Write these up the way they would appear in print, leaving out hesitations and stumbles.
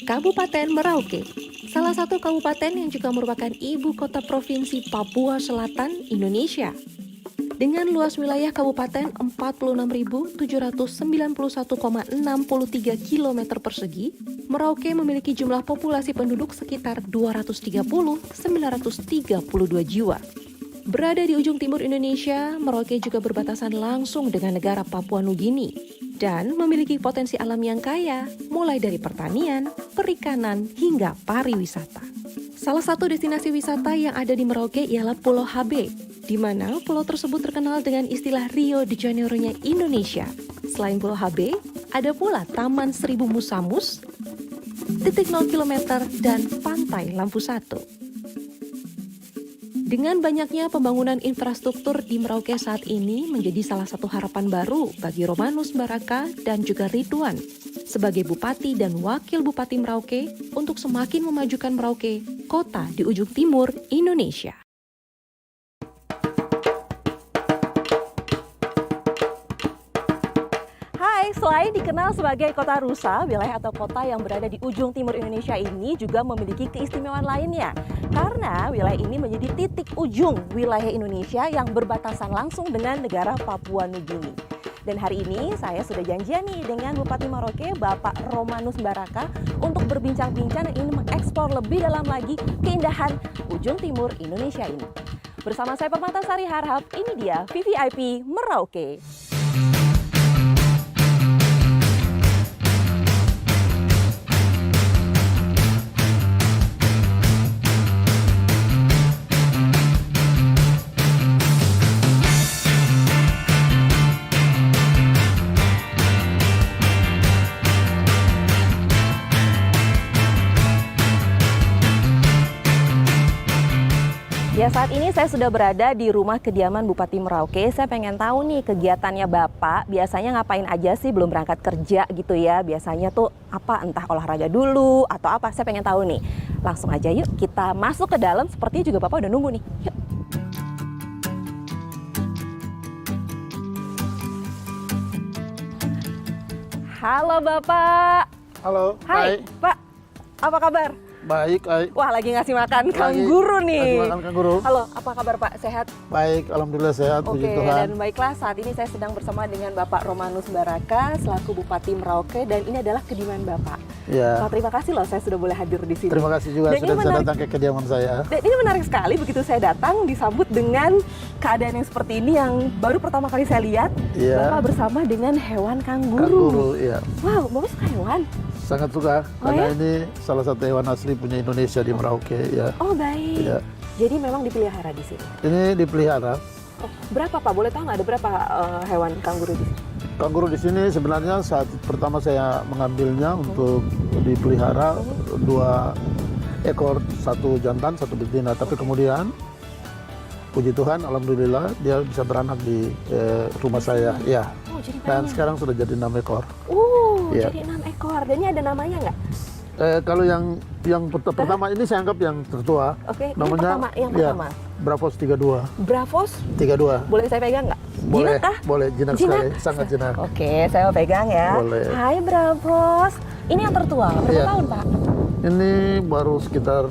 Kabupaten Merauke, salah satu kabupaten yang juga merupakan ibu kota provinsi Papua Selatan, Indonesia. Dengan luas wilayah kabupaten 46.791,63 km persegi, Merauke memiliki jumlah populasi penduduk sekitar 230.932 jiwa. Berada di ujung timur Indonesia, Merauke juga berbatasan langsung dengan negara Papua Nugini dan memiliki potensi alam yang kaya, mulai dari pertanian, perikanan, hingga pariwisata. Salah satu destinasi wisata yang ada di Merauke ialah Pulau HB, di mana pulau tersebut terkenal dengan istilah Rio de Janeiro-nya Indonesia. Selain Pulau HB, ada pula Taman Seribu Musamus, titik 0 km, dan Pantai Lampu 1. Dengan banyaknya pembangunan infrastruktur di Merauke saat ini menjadi salah satu harapan baru bagi Romanus Baraka dan juga Ridwan sebagai Bupati dan Wakil Bupati Merauke untuk semakin memajukan Merauke, kota di ujung timur Indonesia. Selain dikenal sebagai kota rusa, wilayah atau kota yang berada di ujung timur Indonesia ini juga memiliki keistimewaan lainnya. Karena wilayah ini menjadi titik ujung wilayah Indonesia yang berbatasan langsung dengan negara Papua Nugini. Dan hari ini saya sudah janjian nih dengan Bupati Merauke, Bapak Romanus Baraka, untuk berbincang-bincang dan ingin mengeksplor lebih dalam lagi keindahan ujung timur Indonesia ini. Bersama saya Permatasari Harhab, ini dia VVIP Merauke. Ya, saat ini saya sudah berada di rumah kediaman Bupati Merauke. Saya pengen tahu nih kegiatannya Bapak, biasanya ngapain aja sih belum berangkat kerja gitu ya? Biasanya tuh apa, entah olahraga dulu atau apa, saya pengen tahu nih. Langsung aja yuk kita masuk ke dalam, sepertinya juga Bapak udah nunggu nih. Yuk. Halo Bapak. Halo. Hai. Pak, apa kabar? Baik, baik. Wah, lagi ngasih makan kanguru nih. Ngasih makan kanguru. Halo, apa kabar Pak? Sehat? Baik, alhamdulillah sehat, puji Oke, Tuhan. dan baiklah, saat ini saya sedang bersama dengan Bapak Romanus Baraka selaku Bupati Merauke, dan ini adalah kediaman Bapak. Ya. Wah, terima kasih loh, saya sudah boleh hadir di sini. Terima kasih juga Dan sudah ini bisa menarik. datang ke kediaman saya. Dan ini menarik sekali, begitu saya datang disambut dengan keadaan yang seperti ini yang baru pertama kali saya lihat. Iya. Bapak bersama dengan hewan kanguru. Kanguru, iya. Wow, Bapak suka hewan? Sangat suka, Oh, ya? karena ini salah satu hewan asli punya Indonesia di Merauke. Ya. Oh, baik. Iya. Jadi memang dipelihara di sini. Ini dipelihara. Oh, berapa Pak? Boleh tahu nggak ada berapa hewan kanguru di sini? Kanguru di sini sebenarnya saat pertama saya mengambilnya untuk dipelihara 2 ekor, 1 jantan, 1 betina. Tapi kemudian puji Tuhan, alhamdulillah dia bisa beranak di rumah saya. Ya. Oh, jadi Dan banyak. sekarang sudah jadi 6 ekor. Iya. Jadi 6 ekor. Dan ini ada namanya nggak? Kalau yang pertama ini saya anggap yang tertua. Oke, Namanya yang pertama. Bravos 32. Bravos, 32. boleh saya pegang nggak? Boleh, Jinak kah? boleh, jinak sekali, sangat jinak. Oke, saya mau pegang ya. Boleh. Hai Bravos. Ini yang tertua, berapa Iya. tahun Pak? Ini baru sekitar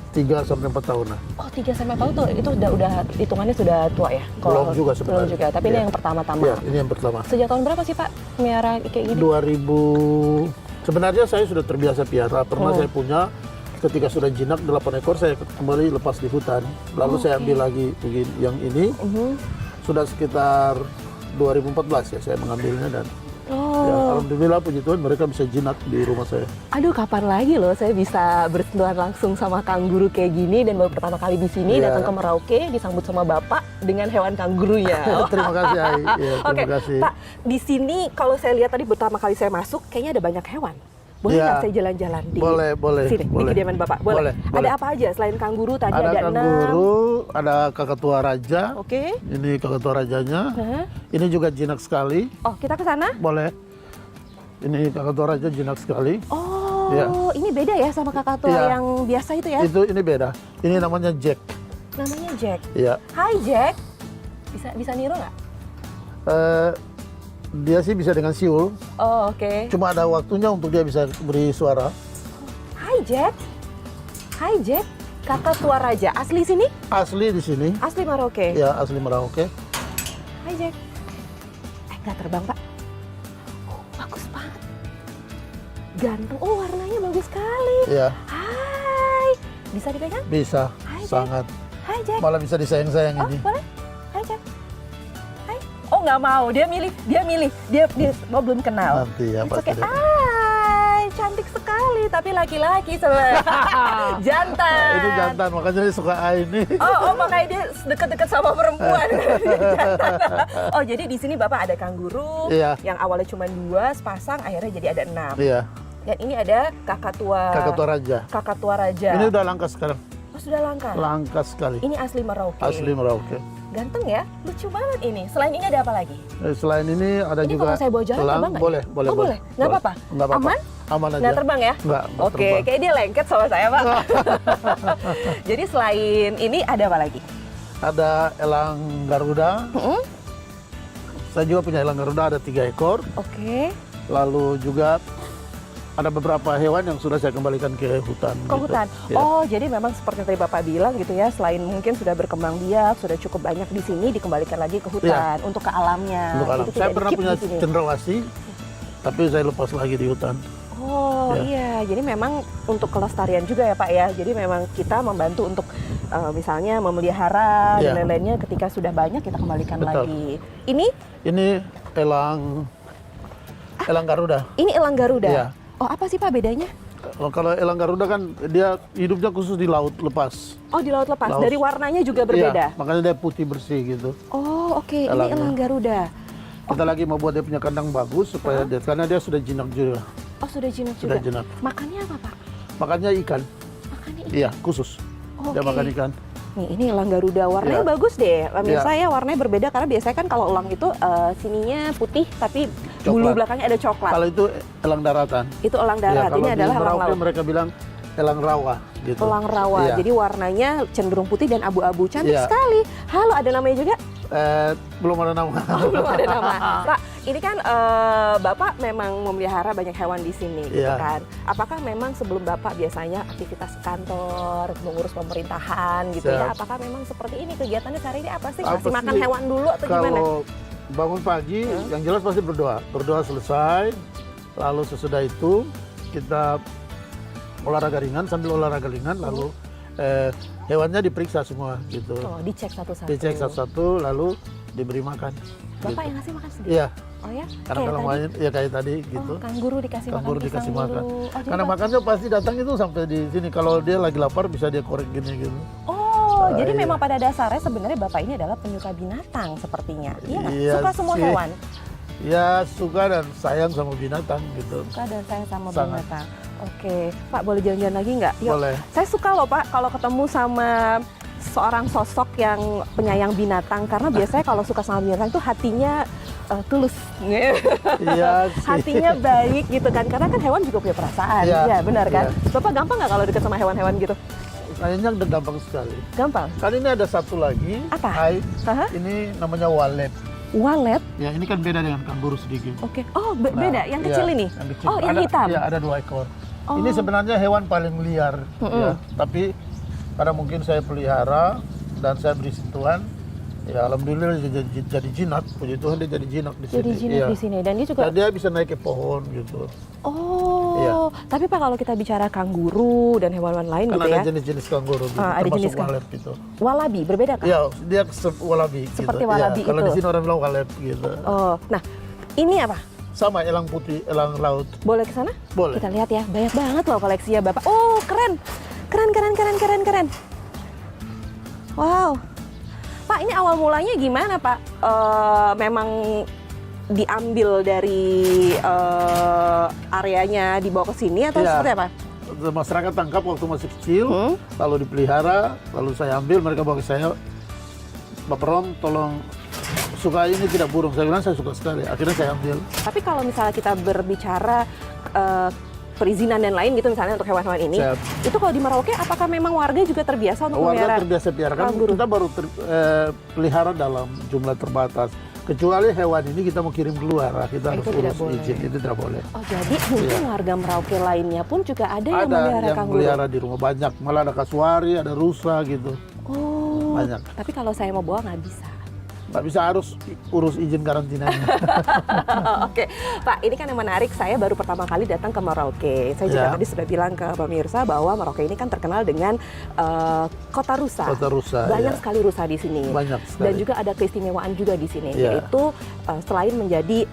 3 sampai 4 tahunan. Oh, 3 sampai 4 tahun tuh, itu udah hitungannya sudah tua ya? Belum juga Belum sebenarnya. juga, tapi ini Iya. yang pertama-tama. Iya, ini yang pertama. Sejak tahun berapa sih Pak melihara kayak gini? 2000. Sebenarnya saya sudah terbiasa piara. Pernah saya punya ketika sudah jinak 8 ekor saya kembali lepas di hutan. Lalu saya ambil lagi begini yang ini. Sudah sekitar 2014 ya saya mengambilnya, dan ya, alhamdulillah puji Tuhan mereka bisa jinak di rumah saya. Aduh, kapan lagi loh saya bisa bersentuhan langsung sama kanguru kayak gini, dan baru pertama kali di sini Iya. datang ke Merauke disambut sama Bapak dengan hewan kanggurunya. Terima kasih, Ai. Ya, Oke, terima kasih. Pak, di sini kalau saya lihat tadi pertama kali saya masuk, kayaknya ada banyak hewan. Boleh Iya. nggak saya jalan-jalan di Boleh, sini, boleh. di kediaman Bapak? Boleh. Boleh. Ada apa aja selain kanguru tadi? Ada Ada 6. kanguru, ada kakatua raja. Oke. Ini kakatua rajanya. Hah? Ini juga jinak sekali. Oh, kita ke sana? Boleh. Ini kakatua raja jinak sekali. Oh, Iya. ini beda ya sama kakatua Iya. yang biasa itu ya? Ini beda. Ini namanya Jack. Namanya Jack. Iya. Hai Jack. Bisa niru nggak? Dia sih bisa dengan siul. Oh, oke. Cuma ada waktunya untuk dia bisa beri suara. Jack. Hai Jack. Kakak tua raja. Asli sini? Asli di sini. Asli Merauke. Ya, asli Merauke. Hai Jack. Nggak terbang Pak. Bagus banget. Ganteng. Oh, warnanya bagus sekali. Ya, Hai. Bisa dipegang? bisa. Hai, Jack. Sangat. Hai Jack. Malah bisa disayang-sayang Oh, ini. boleh? Hai Jack. Hai. Oh, nggak mau. Dia milih. Dia mau belum kenal. Nanti ya, It's pasti. okay. Hai, cantik sekali. Tapi laki-laki sebenarnya. Jantan. Itu jantan, makanya dia suka A ini. Oh, makanya dia deket-deket sama perempuan. Jantan. Oh, jadi di sini Bapak ada kanguru. Iya. Yang awalnya cuma 2, sepasang, akhirnya jadi ada 6. Iya, Dan ini ada kakak tua. kakak tua raja. Kakak tua raja. Ini udah langka sekarang. Oh, sudah langka. Langka sekali. Ini asli Merauke. Asli Merauke. Ganteng ya, lucu banget ini. Selain ini ada apa lagi? Selain ini ada Ini juga kalau saya bawa jalan elang. terbang nggak Boleh, ya? boleh, Oh, boleh. Nggak apa-apa? Nggak apa-apa. Aman? Aman aja. Nggak terbang ya? Nggak Oke, terbang. kayak dia lengket sama saya, Pak. Jadi selain ini ada apa lagi? Ada elang Garuda. Saya juga punya elang Garuda, ada 3 ekor. Oke. Lalu juga ada beberapa hewan yang sudah saya kembalikan ke hutan. Ke hutan. Ya. Oh, jadi memang seperti yang tadi Bapak bilang gitu ya, selain mungkin sudah berkembang biak, sudah cukup banyak di sini, dikembalikan lagi ke hutan untuk ke alamnya. Untuk alam. Itu Saya tidak pernah di-keep punya di sini. cendrawasih, tapi saya lepas lagi di hutan. Oh Ya. iya, jadi memang untuk kelestarian juga ya Pak ya. Jadi memang kita membantu untuk misalnya memelihara Ya. dan lain-lainnya. Ketika sudah banyak kita kembalikan Betul. lagi. Ini Ini elang Garuda. elang Garuda. Ya. Oh, apa sih Pak bedanya? Kalau elang Garuda kan dia hidupnya khusus di laut lepas. Oh, di laut lepas. Laut. Dari warnanya juga berbeda. Iya, makanya dia putih bersih gitu. Oh, oke. Ini Elangnya. elang Garuda. Kita lagi mau buat dia punya kandang bagus supaya dia, karena dia sudah jinak juga. Oh, sudah jinak Sudah juga. jinak. Makannya apa Pak? Makanya ikan. Makannya ikan. Iya, khusus. Dia Oke. makan ikan. Nih, ini elang Garuda. Warnanya Iya. bagus deh. Pemirsa Iya. ya, warnanya berbeda karena biasanya kan kalau elang itu sininya putih tapi bulu Coklat. belakangnya ada coklat. Kalau itu elang daratan. Itu elang Ya, darat. kalau Ini di adalah elang Merauke laut. mereka bilang elang rawa gitu. Elang rawa. Iya. Jadi warnanya cenderung putih dan abu-abu. Cantik Iya. sekali. Halo, ada namanya juga? Belum ada nama. Oh, belum ada nama. Pak, ini kan Bapak memang memelihara banyak hewan di sini, gitu Iya. kan? Apakah memang sebelum Bapak biasanya aktivitas kantor, mengurus pemerintahan, gitu ya? Siap. Apakah memang seperti ini kegiatannya sehari ini apa sih? Apa Masih makan sih? hewan dulu atau gimana? Kalau bangun pagi, yang jelas pasti berdoa. Berdoa selesai, lalu sesudah itu kita olahraga ringan, sambil olahraga ringan, lalu hewannya diperiksa semua gitu. Oh, dicek satu-satu. Dicek satu-satu, lalu diberi makan. Bapak gitu. yang ngasih makan sendiri? Iya, Oh ya? karena Kayak kalau tadi? main ya kayak tadi gitu. Oh, kanguru dikasih Kanguru makan dikasih pisang makan. dulu. Oh, jadi Karena Bapak- makannya pasti datang itu sampai di sini. Kalau dia lagi lapar bisa dia korek gini gitu. Oh, jadi Iya. memang pada dasarnya sebenarnya Bapak ini adalah penyuka binatang sepertinya. Iya nggak? Iya Suka semua sih. hewan? Ya suka dan sayang sama binatang gitu. Suka dan sayang sama Sangat. binatang. Oke, Pak boleh jalan-jalan lagi nggak? Yuk. Boleh. Saya suka loh Pak kalau ketemu sama seorang sosok yang penyayang binatang. Karena biasanya kalau suka sama binatang itu hatinya tulus. Iya sih. Hatinya baik gitu kan. Karena kan hewan juga punya perasaan. Iya, Iya, benar kan? iya. Bapak gampang nggak kalau dekat sama hewan-hewan gitu? Kayaknya udah gampang sekali. Gampang? Kan ini ada satu lagi. Apa? Hai, Hah? ini namanya walet. Walet? Ya ini kan beda dengan kanguru sedikit. Oke. Oh, Nah, beda. Yang kecil iya, ini? Yang kecil. Oh, yang Ada- hitam? Ya ada 2 ekor. Oh. Ini sebenarnya hewan paling liar. Ya. Tapi karena mungkin saya pelihara dan saya beri sentuhan, ya alhamdulillah dia jadi jinak. Puji Tuhan dia jadi jinak di sini. Jadi jinak Iya. di sini. Dan dia juga... Dan dia bisa naik ke pohon gitu. Oh, Iya. tapi Pak kalau kita bicara kanguru dan hewan-hewan lain Kan gitu ada ya, jenis-jenis kanguru gitu, ada termasuk jenis walet gitu. walabi berbeda kan? Ya, dia walabi Seperti gitu. walabi Ya, kalau itu. di sini orang bilang walet gitu. Oh, nah ini apa? Sama elang putih, elang laut. Boleh ke sana? Boleh. Kita lihat ya, banyak banget loh koleksinya Bapak. Oh, keren, keren. Wow, Pak ini awal mulanya gimana Pak? Memang diambil dari areanya dibawa ke sini atau Iya. seperti apa? Masyarakat tangkap waktu masih kecil, Hmm? lalu dipelihara, lalu saya ambil, mereka bawa ke saya. Bapak Ron, tolong suka ini tidak burung. Saya bilang saya suka sekali. Akhirnya saya ambil. Tapi kalau misalnya kita berbicara perizinan dan lain gitu misalnya untuk hewan-hewan ini, Siap. itu kalau di Merauke apakah memang warga juga terbiasa untuk Warga memelihara? terbiasa pelihara kan kanguru. kita baru pelihara dalam jumlah terbatas. Kecuali hewan ini kita mau kirim keluar, kita harus Itu tidak urus boleh. izin, itu tidak boleh. Oh, jadi mungkin warga Merauke lainnya pun juga ada yang Ada melihara yang kanguru. melihara di rumah banyak, malah ada kasuari, ada rusa gitu, Oh, banyak. tapi kalau saya mau bawa nggak bisa. Nggak bisa, harus urus izin karantinanya. Oke, Pak, ini kan yang menarik. Saya baru pertama kali datang ke Merauke. Saya juga Ya. tadi sudah bilang ke pemirsa bahwa Merauke ini kan terkenal dengan kota rusa. Kota rusa, Banyak ya. sekali rusa di sini. Banyak sekali. Dan juga ada keistimewaan juga di sini, Ya. yaitu selain menjadi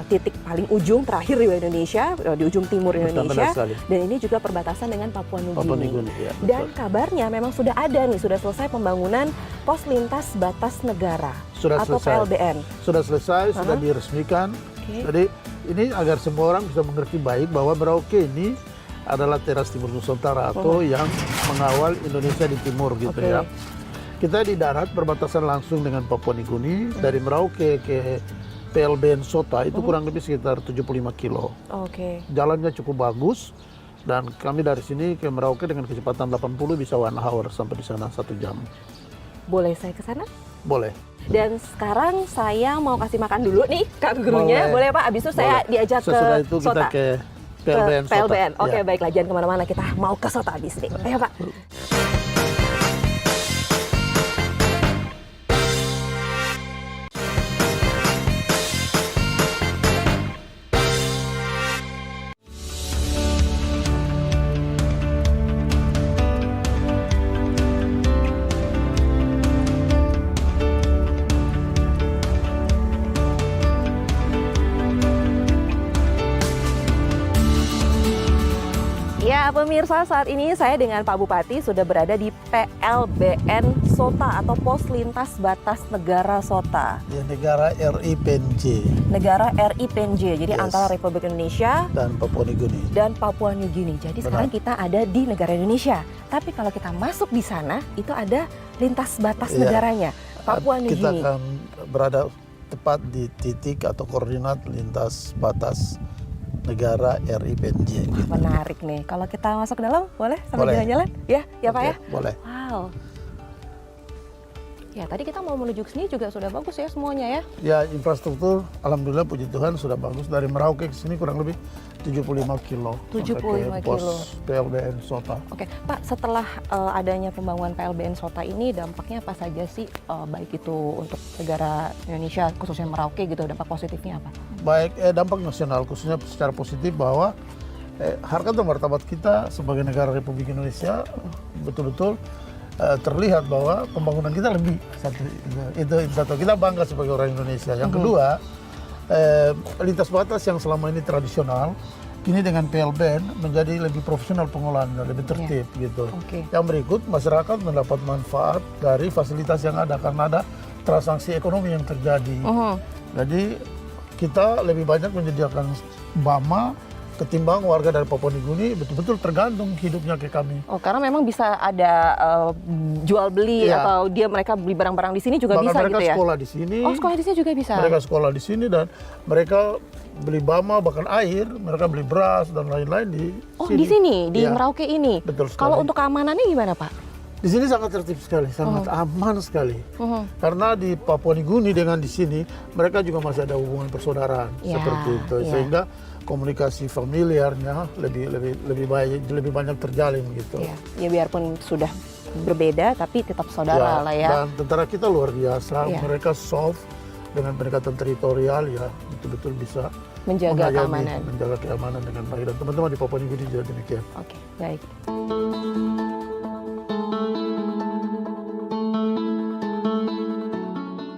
titik paling ujung terakhir di Indonesia, di ujung timur Benar Indonesia, sekali. dan ini juga perbatasan dengan Papua Nugini. Papua Nugini, ya, betul. Dan kabarnya memang sudah ada nih, sudah selesai pembangunan pos lintas batas negara Sudah atau selesai. PLBN. Sudah selesai, sudah diresmikan. Oke. Jadi ini agar semua orang bisa mengerti baik bahwa Merauke ini adalah teras timur Nusantara atau yang mengawal Indonesia di timur gitu Oke. ya. Kita di darat berbatasan langsung dengan Papua Nugini, dari Merauke ke PLBN Sota itu kurang lebih sekitar 75 kilo. Oke. Jalannya cukup bagus dan kami dari sini ke Merauke dengan kecepatan 80 bisa 1 hour sampai di sana 1 jam. Boleh saya ke sana? Boleh. Dan sekarang saya mau kasih makan dulu nih kangurunya. Boleh Pak? Abis itu saya Boleh. diajak Sesudah ke itu kita Sota. ke PLBN Sota. PLBN. Oke, Ya. baiklah, jangan kemana-mana. Kita mau ke Sota abis nih. Ayo Pak. Ya, pemirsa, saat ini saya dengan Pak Bupati sudah berada di PLBN Sota atau Pos Lintas Batas Negara Sota. Ya, negara RI PNJ Negara RI PNJ, jadi Yes. antara Republik Indonesia dan Papua Nugini. dan Papua Nugini. Jadi Benar. sekarang kita ada di negara Indonesia. Tapi kalau kita masuk di sana, itu ada lintas batas Iya. negaranya, Papua Kita Nugini. akan berada tepat di titik atau koordinat lintas batas negara RI PNJ. Gitu. Menarik nih. Kalau kita masuk ke dalam, boleh sambil Boleh. jalan-jalan? Ya, ya Pak Oke, ya? Boleh. Wow. Ya, tadi kita mau menuju ke sini juga sudah bagus ya semuanya ya. Ya, infrastruktur alhamdulillah puji Tuhan sudah bagus. Dari Merauke ke sini kurang lebih 75 kilo. 75 sampai ke pos kilo. PLBN Sota. Oke, Pak, setelah adanya pembangunan PLBN Sota ini, dampaknya apa saja sih, baik itu untuk negara Indonesia, khususnya Merauke gitu, dampak positifnya apa? Baik, dampak nasional khususnya secara positif bahwa harkat dan martabat kita sebagai negara Republik Indonesia betul-betul terlihat bahwa pembangunan kita lebih satu kita bangga sebagai orang Indonesia. Yang kedua, lintas batas yang selama ini tradisional kini dengan PLBN menjadi lebih profesional pengolahannya, lebih tertib gitu. Oke. Yang berikut, masyarakat mendapat manfaat dari fasilitas yang ada karena ada transaksi ekonomi yang terjadi. Jadi kita lebih banyak menyediakan BAMA ketimbang warga dari Papua Nugini betul-betul tergantung hidupnya ke kami. Oh, karena memang bisa ada jual beli Iya. atau mereka beli barang-barang di sini juga Bahkan bisa mereka gitu ya? sekolah di sini. Oh, sekolah di sini juga bisa? Mereka sekolah di sini dan mereka beli BAMA, bahkan air, mereka beli beras dan lain-lain di Oh, sini. di sini, di Iya, Merauke ini? betul sekali. Kalau untuk keamanannya gimana Pak? Di sini sangat tertib sekali, sangat aman sekali. Karena di Papua Nugini dengan di sini, mereka juga masih ada hubungan persaudaraan Ya, seperti itu, ya. sehingga komunikasi familiarnya lebih baik, lebih banyak terjalin gitu. Ya, ya biarpun sudah berbeda, tapi tetap saudara lah ya. Dan tentara kita luar biasa, Ya. mereka soft dengan pendekatan teritorial ya, betul-betul bisa Menjaga mengayomi, keamanan. menjaga keamanan dengan baik. Dan teman-teman di Papua Nugini juga demikian. Oke, baik.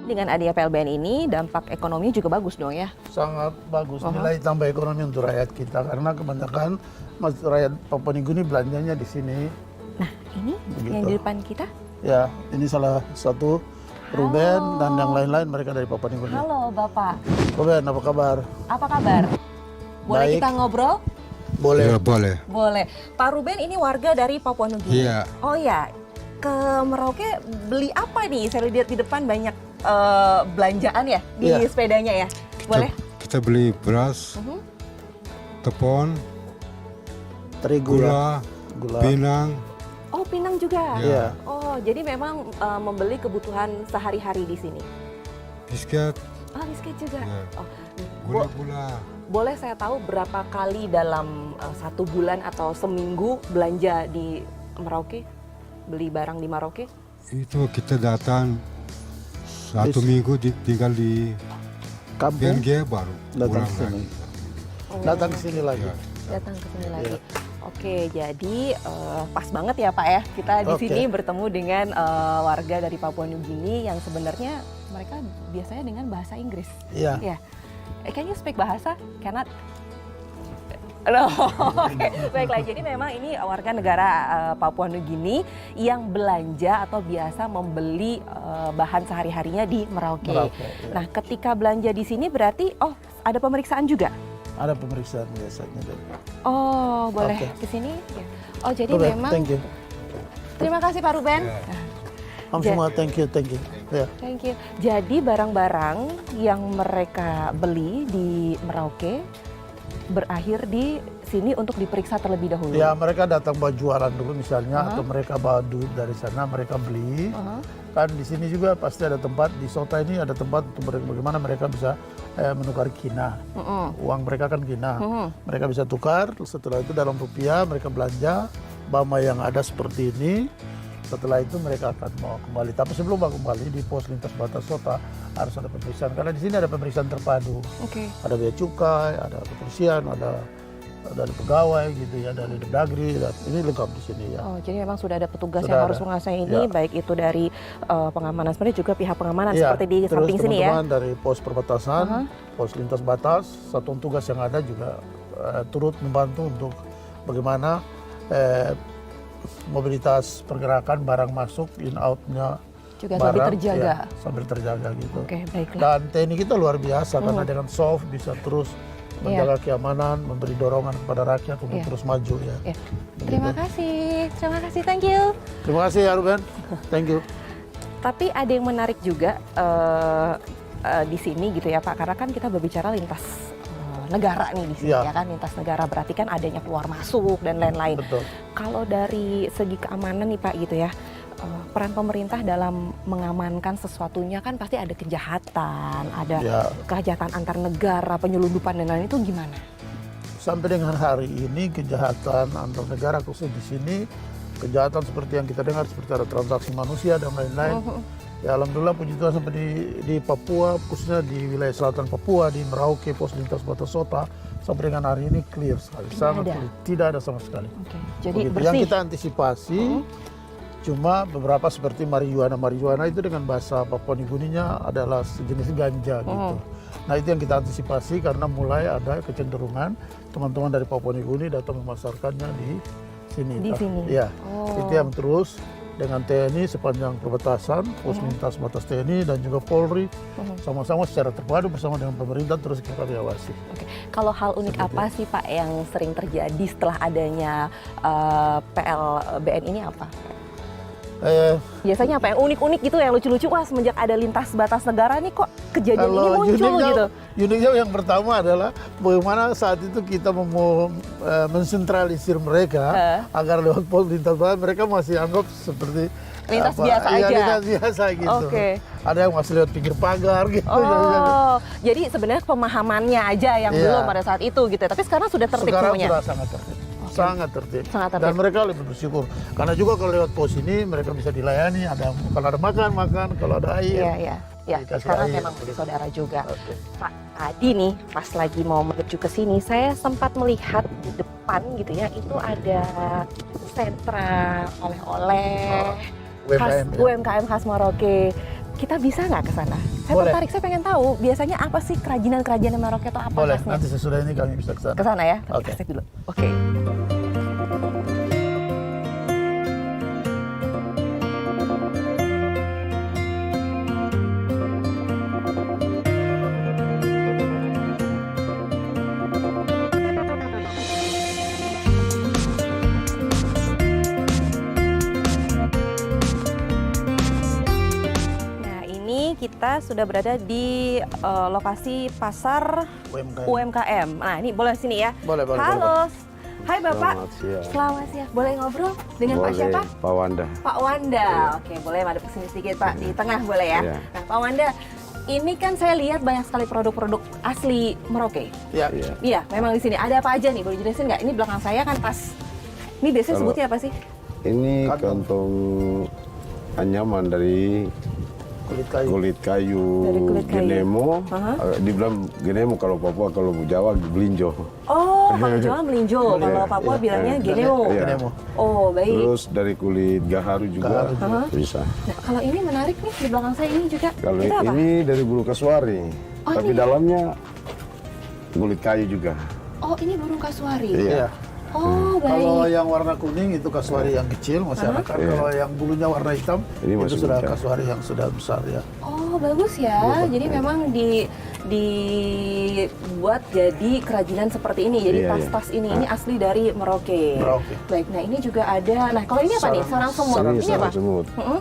Dengan adanya PLBN ini, dampak ekonomi juga bagus dong ya? Sangat bagus nilai tambah ekonomi untuk rakyat kita karena kebanyakan rakyat Papua Nugini belanjanya di sini. Nah, ini Begitu. yang di depan kita. Ya, ini salah satu Ruben dan yang lain-lain mereka dari Papua Nugini. Halo Bapak, Ruben, apa kabar? apa kabar? Boleh Baik. kita ngobrol? Boleh. Ya, boleh. Boleh. Pak Ruben ini warga dari Papua Nugini. Iya. Oh ya, ke Merauke beli apa nih? Saya lihat di depan banyak belanjaan ya di Iya. sepedanya ya. Boleh? Kita beli beras, tepung, Terigu ya. gula, Gula. pinang. Oh, Pinang juga. Iya. Oh, jadi memang membeli kebutuhan sehari-hari di sini. Biskuit, Oh, biskuit juga. Ya. Oh, Gula-gula. boleh saya tahu berapa kali dalam 1 bulan atau seminggu belanja di Merauke? Beli barang di Merauke? Itu kita datang 1 minggu tinggal di Kampung BNG baru datang pulang ke sini. lagi. Datang ke sini lagi. Ya. Datang ke sini lagi. Iya. Oke, jadi pas banget ya Pak ya, kita di Oke. sini bertemu dengan warga dari Papua Nugini yang sebenarnya mereka biasanya dengan bahasa Inggris. Iya. Ya, can you speak bahasa? Cannot. No, oke. Baiklah, jadi memang ini warga negara Papua Nugini yang belanja atau biasa membeli bahan sehari-harinya di Merauke. Merauke, iya. Nah, ketika belanja di sini berarti, ada pemeriksaan juga? Ada pemeriksaan biasanya. Oh, boleh Oke. ke sini? Ya. Oh, jadi Ruben, memang. thank you. Terima kasih Pak Ruben. Ya. Semua thank you. Ya. Thank you. Jadi barang-barang yang mereka beli di Merauke berakhir di sini untuk diperiksa terlebih dahulu. Ya, mereka datang bawa jualan dulu misalnya, atau mereka bawa duit dari sana, mereka beli. Kan di sini juga pasti ada tempat, di Sota ini ada tempat untuk bagaimana mereka bisa menukar kina. Uang mereka kan kina. Mereka bisa tukar, setelah itu dalam rupiah mereka belanja, bama yang ada seperti ini. Setelah itu mereka akan mau kembali. Tapi sebelum mau kembali di pos lintas batas Sota harus ada pemeriksaan. Karena di sini ada pemeriksaan terpadu. Oke. Ada bea cukai, ada kepolisian, ada dari pegawai gitu ya, dari Dagri, ini lengkap di sini ya. Oh, jadi memang sudah ada petugas Sudah yang ada. harus menguasai ini, Ya. baik itu dari pengamanan sebenarnya juga pihak pengamanan Iya, seperti di terus samping sini ya. teman-teman dari pos perbatasan, pos lintas batas, satuan tugas yang ada juga turut membantu untuk bagaimana mobilitas pergerakan barang masuk in outnya Juga barang, lebih terjaga. ya, sambil terjaga gitu. Oke, baiklah. Dan TNI kita luar biasa karena dengan soft bisa terus menjaga keamanan, memberi dorongan kepada rakyat untuk Iya. terus maju ya. Ya. Terima kasih, thank you. Terima kasih ya Ruben, thank you. Tapi ada yang menarik juga di sini gitu ya Pak, karena kan kita berbicara lintas negara nih di sini Iya. ya kan, lintas negara berarti kan adanya keluar masuk dan lain-lain. Betul. Kalau dari segi keamanan nih Pak gitu ya, peran pemerintah dalam mengamankan sesuatunya kan pasti ada kejahatan, ada Ya. kejahatan antar negara, penyelundupan dan lain-lain, itu gimana? Sampai dengan hari ini kejahatan antar negara khusus di sini, kejahatan seperti yang kita dengar seperti ada transaksi manusia dan lain-lain. Ya alhamdulillah puji Tuhan sampai di Papua, khususnya di wilayah selatan Papua, di Merauke, pos lintas batas Sota, sampai dengan hari ini clear sekali, sangat ada. clear, tidak ada sama sekali. Oke. Jadi Begitu. bersih. Yang kita antisipasi cuma beberapa seperti marijuana. Marijuana itu dengan bahasa Papua Nugininya adalah sejenis ganja gitu. Nah itu yang kita antisipasi karena mulai ada kecenderungan teman-teman dari Papua Nugini datang memasarkannya di sini. Di sini. Ya, Oh. itu yang terus dengan TNI sepanjang perbatasan, pos lintas batas TNI dan juga Polri sama-sama secara terpadu bersama dengan pemerintah terus kita diawasi. Oke. Kalau hal unik apa sih Pak yang sering terjadi setelah adanya PLBN ini apa? Biasanya apa yang unik-unik gitu, yang lucu-lucu, wah semenjak ada lintas batas negara nih kok kejadian ini muncul gitu. Uniknya yang pertama adalah bagaimana saat itu kita mau mensentralisir mereka agar lewat pos lintas batas mereka masih anggap seperti Lintas biasa iya, aja. lintas biasa gitu. Oke. Ada yang masih lewat pinggir pagar gitu. Oh, jadi sebenarnya pemahamannya aja yang Iya. belum pada saat itu gitu. Tapi sekarang sudah tertib Sekarang semuanya. sudah sangat tertib. Sangat tertib. Sangat tertib. Dan mereka lebih bersyukur. Karena juga kalau lewat pos ini mereka bisa dilayani. Kalau ada makan, kalau ada air. Iya, iya. Ya, Dikasih karena air. memang saudara juga. Oke. Pak, tadi nih pas lagi mau menuju ke sini, saya sempat melihat di depan gitu ya, itu ada sentra oleh-oleh khas UMKM, ya. UMKM khas Merauke. Kita bisa nggak ke sana? Saya Boleh. tertarik, saya pengen tahu biasanya apa sih kerajinan-kerajinan Merauke itu apa Boleh, khasnya? nanti sesudah ini kami bisa ke sana. Ke sana ya, tapi Oke. kasih dulu. Oke. Nah, ini kita sudah berada di lokasi pasar UMKM. UMKM. Nah, ini boleh sini ya. Boleh, boleh, Halo. Hai Bapak. Selamat siang. Selamat siang. Boleh ngobrol dengan Pak Boleh, siapa? Pak Wanda. Pak Wanda. Oke, boleh madep kesini sedikit Pak. Di tengah boleh ya. Iya. Nah, Pak Wanda, ini kan saya lihat banyak sekali produk-produk asli Merauke. Ya. Iya. Iya, memang di sini ada apa aja nih? Boleh jelasin nggak? Ini belakang saya kan tas. Ini biasanya Kalau- sebutnya apa sih? Ini Kantong. kantong anyaman dari Kulit kayu. kulit kayu, Dari kulit kayu. genemo. Aha. Dibilang genemo kalau Papua, kalau Jawa belinjo. Oh, kalau Jawa melinjo, kalau Iya, Papua iya. bilangnya Iya. geneo. Iya. Genemo. Oh, baik. Terus dari kulit gaharu juga Gaharu juga. bisa. Nah, kalau ini menarik nih di belakang saya ini juga. Kalau Itu apa? ini dari bulu kasuari, Oh, tapi ini. dalamnya kulit kayu juga. Oh, ini burung kasuari. Iya. Iya. Oh, Kalau baik. yang warna kuning itu kasuari yang kecil masih anak. Iya. Kalau yang bulunya warna hitam Ini itu masih sudah muda. kasuari yang sudah besar ya. Oh, bagus ya. Jadi memang dibuat jadi kerajinan seperti ini. Jadi Iya, tas-tas ini asli dari Merauke. Merauke. Baik. Nah, ini juga ada. Nah, kalau ini apa nih? Sarang semut. Ini Ini apa? sarang semut. Mm-mm.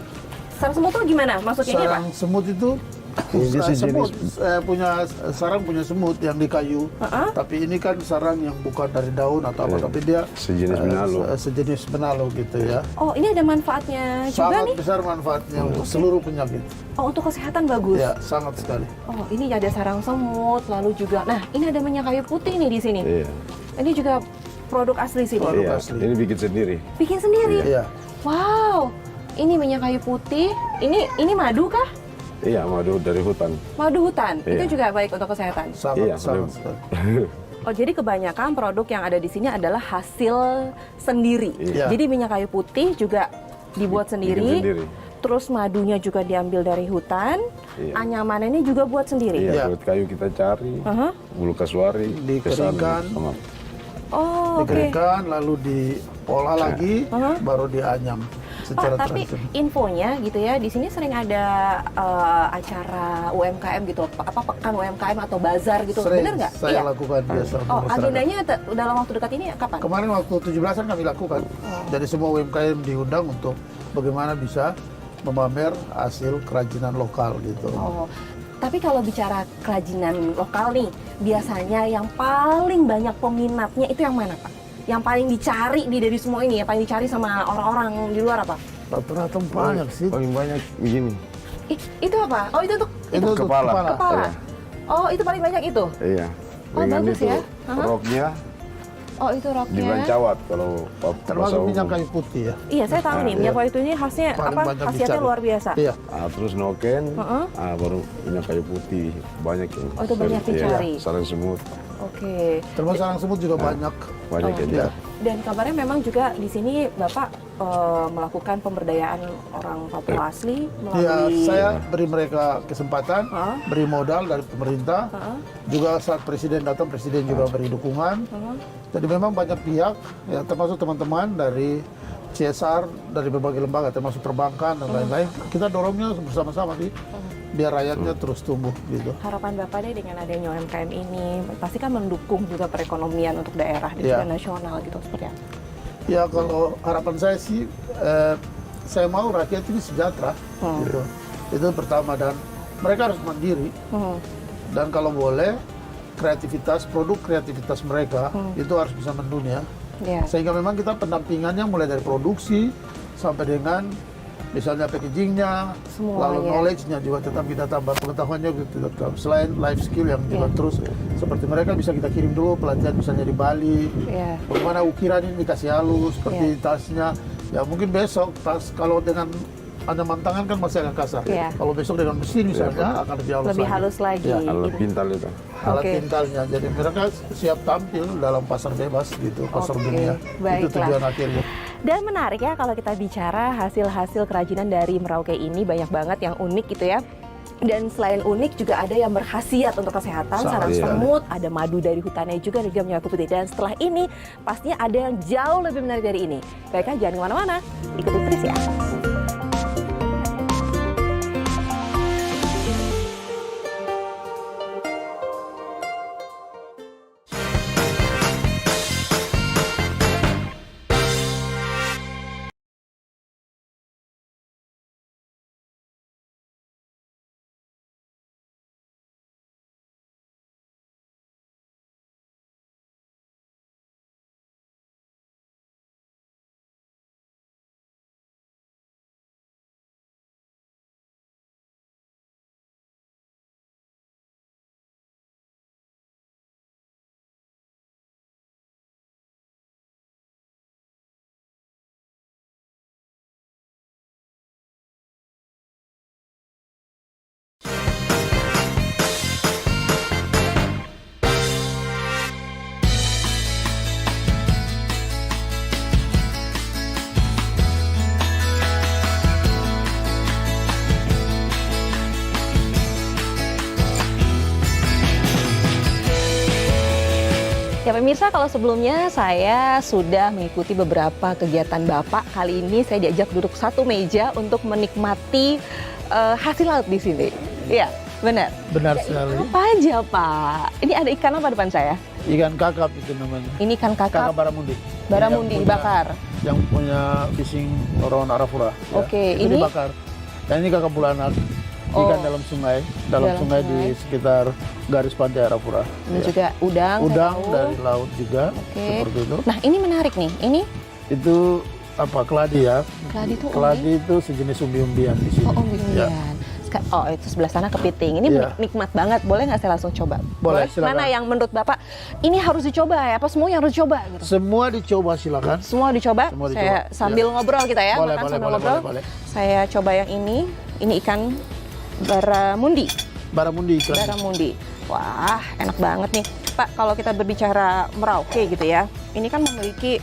Sarang semut tuh gimana? Maksudnya ini apa? Sarang semut itu Ini dia semut sejenis- punya sarang punya semut yang di kayu. Tapi ini kan sarang yang bukan dari daun atau apa, Iya. tapi dia Sejenis benalo. sejenis benalo gitu ya. Oh, ini ada manfaatnya juga Sangat nih. besar manfaatnya untuk seluruh penyakit. Oh, untuk kesehatan bagus. Ya, sangat sekali. Oh, ini ada sarang semut, lalu juga. Nah, ini ada minyak kayu putih nih di sini. Iya. Ini juga produk asli sini. Produk Iya. asli. Ini bikin sendiri. Bikin sendiri. Iya. Wow. Ini minyak kayu putih. Ini madu kah? Iya, madu dari hutan. Madu hutan. Iya. Itu juga baik untuk kesehatan. Sangat Iya, sangat benar. sekali. Oh, jadi kebanyakan produk yang ada di sini adalah hasil sendiri. Iya. Jadi minyak kayu putih juga dibuat Bikin sendiri. sendiri. Terus madunya juga diambil dari hutan. Iya. Anyamannya juga buat sendiri. Iya, Iya. kulit kayu kita cari, Aha. bulu kasuari, Dikeringkan. kesan sama. Oh, oke. Dikeringkan lalu diolah lagi baru dianyam Oh, secara tapi tradisional. infonya gitu ya, di sini sering ada acara UMKM gitu, apa pekan UMKM atau bazar gitu, Sering bener nggak? saya lakukan biasa. Oh, untuk masyarakat. agendanya dalam waktu dekat ini kapan? Kemarin waktu 17-an kami lakukan. Jadi semua UMKM diundang untuk bagaimana bisa memamer hasil kerajinan lokal gitu. Oh, tapi kalau bicara kerajinan lokal nih, biasanya yang paling banyak peminatnya itu yang mana, Pak? Yang paling dicari dari semua ini, yang paling dicari sama orang-orang di luar apa? Rata-rata banyak sih. Paling banyak begini. Itu apa? Oh, itu untuk Itu untuk kepala. kepala. Iya. Oh, itu paling banyak itu? Iya. Oh, Dengan bagus itu ya. Aha. roknya Oh, itu roknya. dibancawat kalau Termasuk bahasa minyak umum. kayu putih ya. Iya, saya tahu nih, minyak iya. kayu itu ini khasnya Paling apa? banyak Khasiatnya dicari. luar biasa. Iya. Terus noken, Heeh. baru minyak kayu putih banyak yang. Oh, itu banyak dicari. Iya, sarang semut Oke. Termasuk sarang semut juga banyak. banyak yang Iya. Dan kabarnya memang juga di sini Bapak melakukan pemberdayaan orang Papua asli Ya, melalui saya beri mereka kesempatan, Hah? beri modal dari pemerintah. Heeh. Juga saat presiden datang, presiden juga beri dukungan. Heeh. Jadi memang banyak pihak, ya termasuk teman-teman dari CSR, dari berbagai lembaga, termasuk perbankan dan lain-lain. Kita dorongnya bersama-sama sih, biar rakyatnya terus tumbuh gitu. Harapan Bapak deh dengan adanya UMKM ini pasti kan mendukung juga perekonomian untuk daerah dan Iya. juga nasional gitu seperti apa? Ya kalau harapan saya sih, saya mau rakyat ini sejahtera, gitu. Itu pertama, dan mereka harus mandiri. Hmm. Dan kalau boleh, produk kreativitas mereka itu harus bisa mendunia. Ya. Sehingga memang kita pendampingannya mulai dari produksi sampai dengan misalnya packagingnya, Semua, lalu ya. knowledge-nya juga tetap kita tambah, pengetahuannya kita tambah. Selain life skill yang juga Ya. terus, seperti mereka bisa kita kirim dulu pelatihan misalnya di Bali, Ya. bagaimana ukiran ini dikasih halus, seperti Ya. tasnya. Ya mungkin besok tas kalau dengan anyaman tangan kan masih agak kasar. Ya. Kalau besok dengan mesin misalnya akan lebih halus Lebih lagi. halus lagi. Ya, alat Gitu. pintal itu. Alat Oke. pintalnya. Jadi mereka siap tampil dalam pasar bebas gitu, pasar Oke, dunia. Itu baiklah. tujuan akhirnya. Dan menarik ya kalau kita bicara hasil-hasil kerajinan dari Merauke ini banyak banget yang unik gitu ya. Dan selain unik juga ada yang berkhasiat untuk kesehatan, Sangat sarang sekali. semut, ada madu dari hutannya juga dan juga minyak putih. Dan setelah ini pastinya ada yang jauh lebih menarik dari ini. Baiklah jangan kemana-mana, ikuti terus ya. Ya pemirsa, kalau sebelumnya saya sudah mengikuti beberapa kegiatan Bapak, kali ini saya diajak duduk satu meja untuk menikmati hasil laut di sini. Iya, benar. Benar sekali. Apa aja Pak? Ini ada ikan apa depan saya? Ikan kakap itu namanya. Ini ikan Kakap kakap, baramundi. baramundi Yang punya- dibakar. Yang punya fishing orang Arafura. Oke, itu ini- dibakar. Dan ini kakap bulanak. Oh. Ikan dalam sungai Dalam sungai di sungai. sekitar garis pantai Arafura. Ini Ya. juga udang. saya Udang tahu. dari laut juga, Oke. seperti itu. Nah ini menarik nih. Ini Itu apa, keladi ya? keladi itu Keladi itu sejenis umbi-umbian di sini. Oh, umbi-umbian. Ya. Oh, itu sebelah sana kepiting. Ini Iya. nikmat banget. Boleh nggak saya langsung coba? Boleh, silakan. Mana yang menurut Bapak ini harus dicoba ya? Apa semua yang harus dicoba gitu? Semua dicoba silakan. Semua dicoba. Semua dicoba. Saya sambil Iya. ngobrol kita ya, Boleh, makan boleh, sambil boleh, ngobrol. boleh, boleh. Saya coba yang ini. Ini ikan baramundi. Baramundi ikan. Baramundi. Wah, enak banget nih. Pak, kalau kita berbicara Merauke gitu ya, ini kan memiliki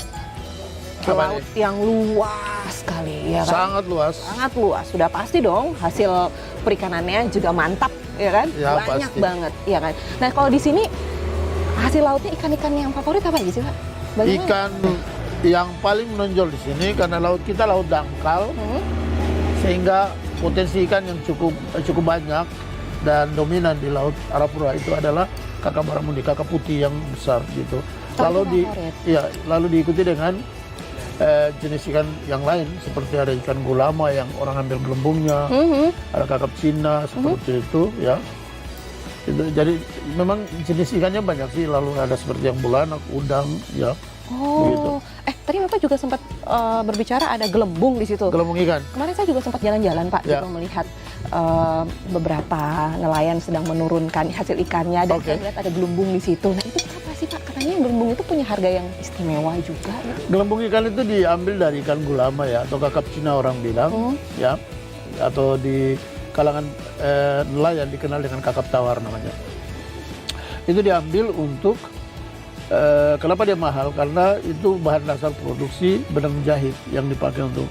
Apa laut yang luas sekali ya kan? Sangat luas. Sangat luas. Sudah pasti dong hasil perikanannya juga mantap ya kan? Ya, Banyak pasti. banget ya kan. Nah, kalau di sini hasil lautnya ikan-ikan yang favorit apa aja sih, Pak? Bagaimana? Ikan yang paling menonjol di sini karena laut kita laut dangkal, sehingga potensi ikan yang cukup banyak dan dominan di laut Arafura itu adalah kakap baramundi, kakap putih yang besar gitu. Oh, itu favorit. Lalu diikuti dengan jenis ikan yang lain seperti ada ikan gulama yang orang ambil gelembungnya, ada kakap Cina seperti itu ya. Jadi memang jenis ikannya banyak sih, lalu ada seperti yang bulanak, udang ya. Begitu. Oh, tadi Bapak juga sempat berbicara ada gelembung di situ. Gelembung ikan. Kemarin saya juga sempat jalan-jalan Pak, Ya. gitu melihat beberapa nelayan sedang menurunkan hasil ikannya dan Oke. saya melihat ada gelembung di situ. Nah itu apa sih Pak? Katanya gelembung itu punya harga yang istimewa juga. Gitu. Gelembung ikan itu diambil dari ikan gulama ya, atau kakap Cina orang bilang ya, atau di kalangan nelayan dikenal dengan kakap tawar namanya. Itu diambil untuk kenapa dia mahal? Karena itu bahan dasar produksi benang jahit yang dipakai untuk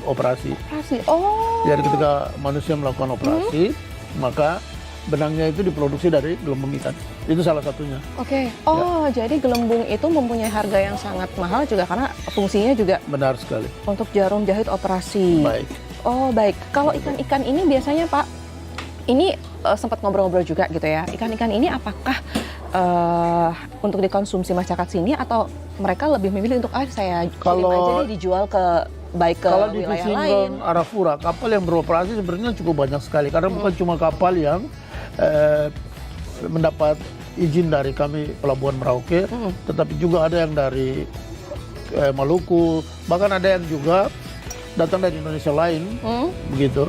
operasi. Operasi. Oh. Jadi ketika manusia melakukan operasi, maka benangnya itu diproduksi dari gelembung ikan. Itu salah satunya. Oke. Oh, jadi gelembung itu mempunyai harga yang sangat mahal juga karena fungsinya juga Benar sekali. untuk jarum jahit operasi. Baik. Oh, baik. Kalau ikan-ikan ini biasanya Pak, ini sempat ngobrol-ngobrol juga gitu ya. Ikan-ikan ini apakah untuk dikonsumsi masyarakat sini atau mereka lebih memilih untuk saya kirim Kalau- aja deh dijual ke baik ke Kalau di wilayah fishing lain. ground Arafura, kapal yang beroperasi sebenarnya cukup banyak sekali. Karena bukan cuma kapal yang mendapat izin dari kami Pelabuhan Merauke, tetapi juga ada yang dari Maluku, bahkan ada yang juga datang dari Indonesia lain, begitu.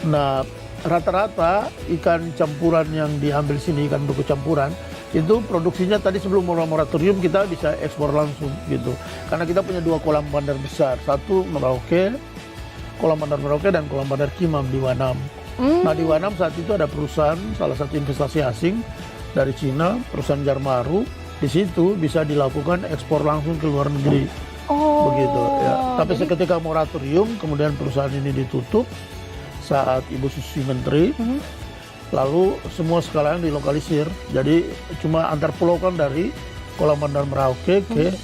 Nah, rata-rata ikan campuran yang diambil sini, ikan beku campuran, itu produksinya tadi sebelum moratorium kita bisa ekspor langsung gitu. Karena kita punya dua kolam bandar besar, satu Merauke, kolam bandar Merauke dan kolam bandar Kimam di Wanam. Nah di Wanam saat itu ada perusahaan, salah satu investasi asing dari Cina, perusahaan Jarmaru, di situ bisa dilakukan ekspor langsung ke luar negeri. Oh. Begitu ya. Tapi seketika moratorium, kemudian perusahaan ini ditutup saat Ibu Susi Menteri. Lalu semua sekalian dilokalisir. Jadi cuma antar pulau kan dari kolam bandar Merauke ke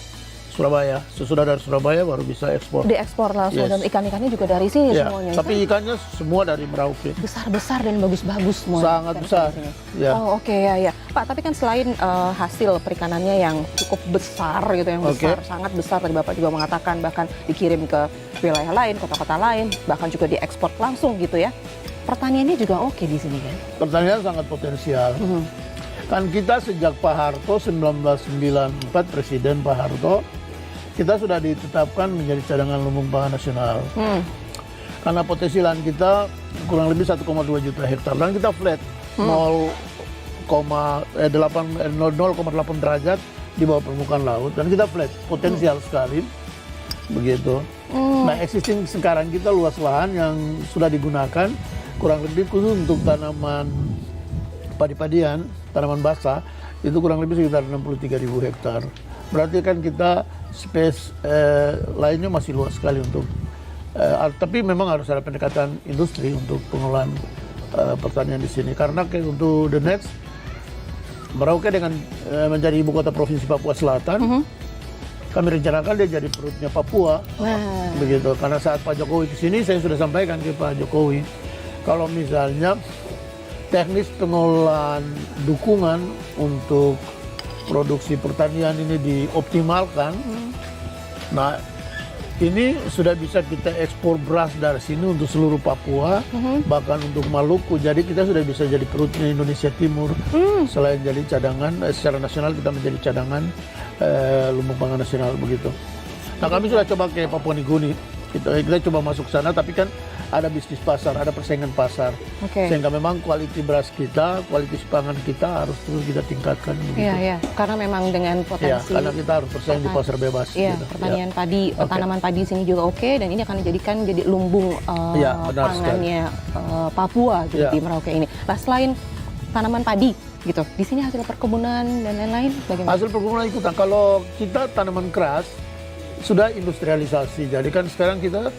Surabaya. Sesudah dari Surabaya baru bisa ekspor. Diekspor langsung Yes. dan ikan-ikannya juga dari sini Ya, semuanya. tapi ikannya semua dari Merauke. Besar-besar dan bagus-bagus semua. Sangat besar. Ya. Oh oke ya. Pak, tapi kan selain hasil perikanannya yang cukup besar gitu, yang Oke. besar, sangat besar tadi Bapak juga mengatakan bahkan dikirim ke wilayah lain, kota-kota lain, bahkan juga diekspor langsung gitu ya. Pertaniannya juga oke di sini kan? Pertanian sangat potensial. Kan kita sejak Pak Harto 1994, Presiden Pak Harto, kita sudah ditetapkan menjadi cadangan lumbung pangan nasional. Karena potensi lahan kita kurang lebih 1,2 juta hektar dan kita flat 0,8 derajat di bawah permukaan laut dan kita flat, potensial sekali begitu. Nah existing sekarang kita luas lahan yang sudah digunakan kurang lebih khusus untuk tanaman padi-padian, tanaman basah itu kurang lebih sekitar 63.000 hektar. Berarti kan kita space lainnya masih luas sekali untuk tapi memang harus ada pendekatan industri untuk pengelolaan pertanian di sini karena untuk the next Merauke dengan menjadi ibu kota provinsi Papua Selatan, kami rencanakan dia jadi perutnya Papua. Begitu. Karena saat Pak Jokowi ke sini, saya sudah sampaikan ke Pak Jokowi, kalau misalnya teknis pengelolaan dukungan untuk produksi pertanian ini dioptimalkan, nah ini sudah bisa kita ekspor beras dari sini untuk seluruh Papua, bahkan untuk Maluku. Jadi kita sudah bisa jadi perutnya Indonesia Timur. Selain jadi cadangan, secara nasional kita menjadi cadangan lumbung pangan nasional begitu. Nah kami sudah coba ke Papua Nugini. Kita coba masuk sana, tapi kan ada bisnis pasar, ada persaingan pasar. Sehingga memang kualitas beras kita, kualitas pangan kita harus terus kita tingkatkan. Iya. Karena memang dengan potensi. Karena kita harus bersaing di pasar bebas. Iya, gitu. pertanian padi, tanaman padi di sini juga oke, dan ini akan dijadikan jadi lumbung pangannya Papua gitu di Merauke ini. Nah, selain tanaman padi gitu, di sini hasil perkebunan dan lain-lain bagaimana? Hasil perkebunan ikutan. Kalau kita tanaman keras sudah industrialisasi. Jadi kan sekarang kita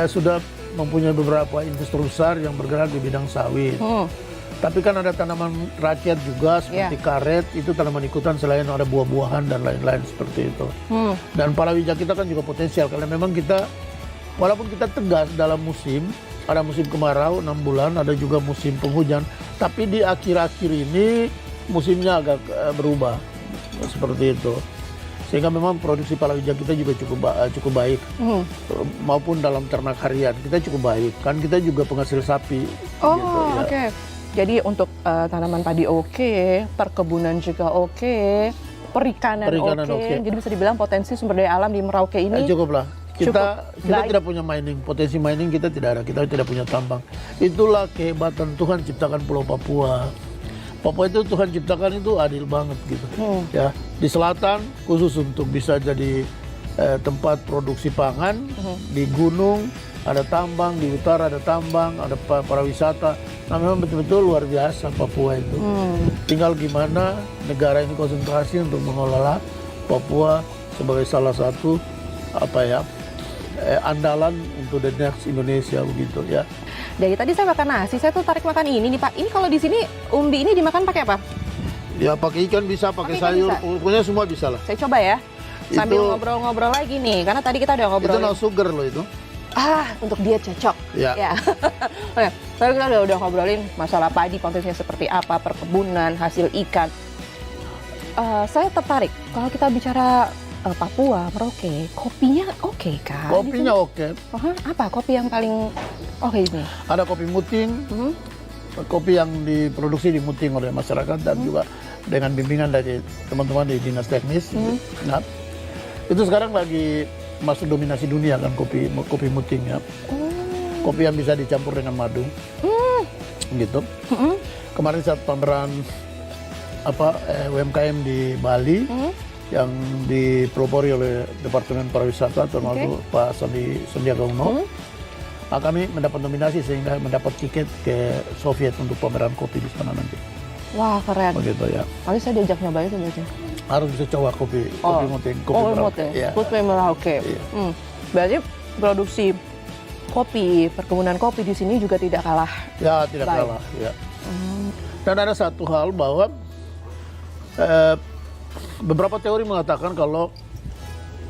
sudah mempunyai beberapa industri besar yang bergerak di bidang sawit. Tapi kan ada tanaman rakyat juga seperti karet, itu tanaman ikutan selain ada buah-buahan dan lain-lain seperti itu. Dan palawija kita kan juga potensial karena memang kita, walaupun kita tegas dalam musim, ada musim kemarau 6 bulan, ada juga musim penghujan, tapi di akhir-akhir ini musimnya agak berubah seperti itu. Sehingga memang produksi palawija kita juga cukup baik, maupun dalam ternak harian kita cukup baik. Kan kita juga penghasil sapi. Oke. Jadi untuk tanaman padi oke, perkebunan juga oke, perikanan oke. Jadi bisa dibilang potensi sumber daya alam di Merauke ini cukup lah. Kita tidak punya mining, potensi mining kita tidak ada. Kita tidak punya tambang. Itulah kehebatan Tuhan ciptakan Pulau Papua. Papua itu Tuhan ciptakan itu adil banget gitu. Ya, di selatan khusus untuk bisa jadi tempat produksi pangan, di gunung ada tambang, di utara ada tambang, ada pariwisata. Nah, memang betul-betul luar biasa Papua itu. Tinggal gimana negara ini konsentrasi untuk mengelola Papua sebagai salah satu andalan untuk the next Indonesia begitu ya. Dari tadi saya makan nasi, saya tuh tarik makan ini nih Pak. Ini kalau di sini umbi ini dimakan pakai apa? Ya pakai ikan bisa, pakai sayur, pokoknya semua bisa lah. Saya coba ya, sambil ngobrol-ngobrol lagi nih, karena tadi kita udah ngobrol. Itu no sugar loh itu. Untuk diet cocok. Ya. Oke, tadi kita udah ngobrolin masalah padi, potensinya seperti apa, perkebunan, hasil ikan. Saya tertarik kalau kita bicara Papua, Merauke, kopinya oke kan? Kopinya oke. Apa kopi yang paling oke ini? Ada kopi muting, kopi yang diproduksi di muting oleh masyarakat dan juga dengan bimbingan dari teman-teman di dinas teknis. Nah, itu sekarang lagi masuk dominasi dunia kan kopi muting ya. Kopi yang bisa dicampur dengan madu, gitu. Kemarin saat pameran UMKM di Bali. Yang dipelopori oleh Departemen Pariwisata termasuk Pak Sandiaga Uno. Nah, kami mendapat nominasi sehingga mendapat tiket ke Soviet untuk pameran kopi di sana nanti. Wah, keren. Begitu ya. Kali saya diajak nyobain itu aja. Harus bisa coba kopi muting, Merauke. Kopi Merauke. Berarti produksi kopi, perkebunan kopi di sini juga tidak kalah. Ya, tidak kalah. Ya. Dan ada satu hal bahwa beberapa teori mengatakan kalau